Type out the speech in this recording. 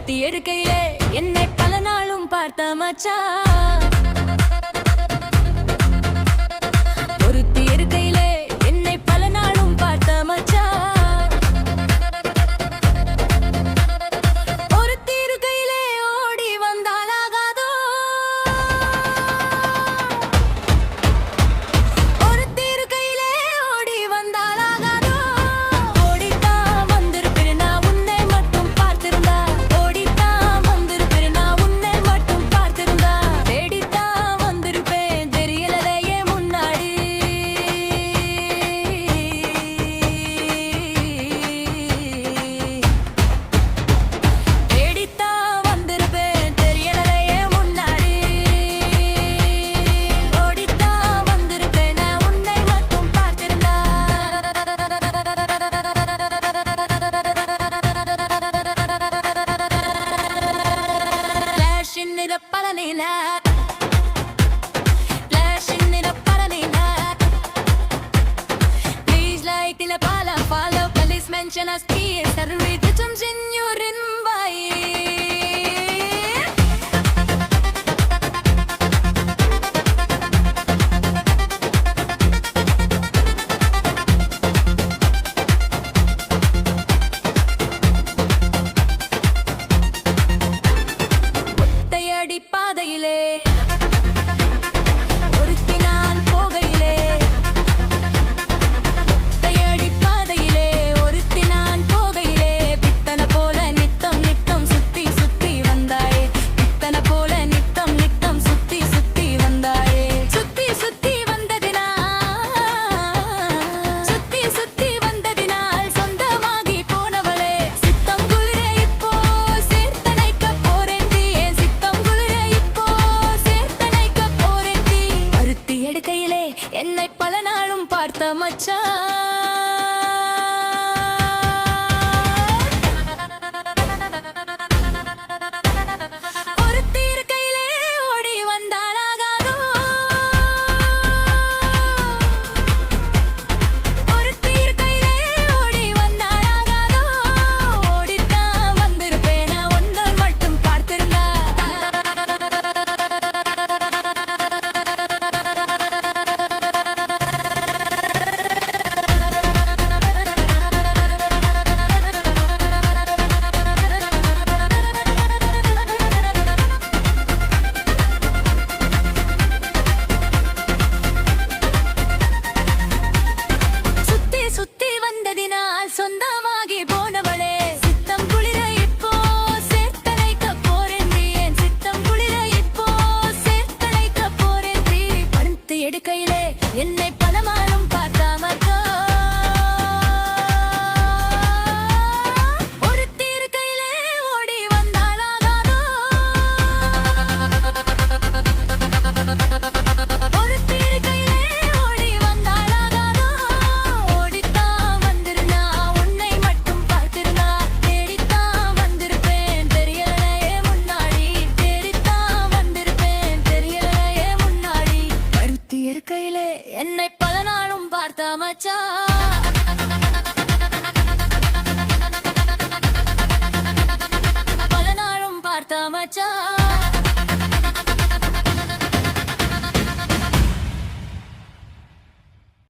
ஒருத்தி எடுக்கையிலே என்னை பல நாளும் பார்த்த மச்சான். ஒருத்தி எடுக்கையிலே என்னை பல நாளும் பார்த்த மச்சான். ஒருத்தி இருக்கையிலே ஓடி வந்தாலாகாதோ. ஒருத்தி இருக்கையிலே ஓடி வந்தாலாகாதோ. ஓடித்தான் வந்திருப்பேன் நான் உன்னை மட்டும் பார்த்திருந்தா. ஓடித்தான் வந்திருப்பேன் நான் உன்னை மட்டும் பார்த்திருந்தா. தேடித்தான் வந்திருப்பேன் தெரியலையே முன்னாடி. தேடித்தான் வந்திருப்பேன் தெரியலையே முன்னாடி. ஓடித்தான் வந்திருப்பேன் நான் உன்னை மட்டும் பார்த்திருந்தா. Flashing it up பழனில Flashing it up பழனில Please like till follow police mention us please Sarvi ditums in your invite தையடி பாதையிலே ஒருத்தி நான் போகையிலே. தையடி பாதையிலே ஒருத்தி நான் போகையிலே. பித்தன போல நித்தம் நித்தம் சுத்தி சுத்தி வந்தாயே. பித்தன போல நித்தம் நித்தம் சுத்தி சுத்தி வந்தாயே. சுத்தி சுத்தி வந்ததினால் சுத்தி சுத்தி வந்ததினால் சொந்தமாகி போனவளே. சித்தம் குளிர இப்போ சேர்த்தனைக்க போறேந்தி. என் சித்தம் குளிர இப்போ சேர்த்தனைக்க போறேந்தி. பருத்தி எடுக்கையிலே என்னை பல நாளும் பார்த்த மச்சான். ஒருத்தி இருக்கையிலே ஓடி வந்தாலாகாதோ. ஒருத்தி இருக்கையிலே ஓடி வந்தாலாகாதோ. ஓடித்தான் வந்திருப்பேன் நான் ஒன்றை மட்டும் பார்த்திருந்தா. சுத்தி சுத்தி வந்ததினால் சொந்தமாகி போனவளே. சித்தம் குளிர இப்போ சேர்த்தனைக்க போறேந்தி. என் சித்தம் குளிர இப்போ சேர்த்தனைக்க போறேந்தி. பருத்தி எடுக்கையிலே என்னை பலமாலும் பார்த்தாமக்கா. ஒருத்தி இருக்கையிலே ஓடி வந்தாலாகாதோ. ஒருத்தி இருக்கையிலே ஓடி வந்தாலாகாதோ. ஓடித்தான் வந்திருந்தா உன்னை மட்டும் பார்த்திருந்தா. தேடித்தான் வந்திருப்பேன் தெரியலையே முன்னாடி. தேடித்தான் வந்திருப்பேன் தெரியலையே முன்னாடி. பருத்தி இருக்கையிலே என்னை பல நாளும் பார்த்த மச்சான். பல நாளும் பார்த்த மச்சான்.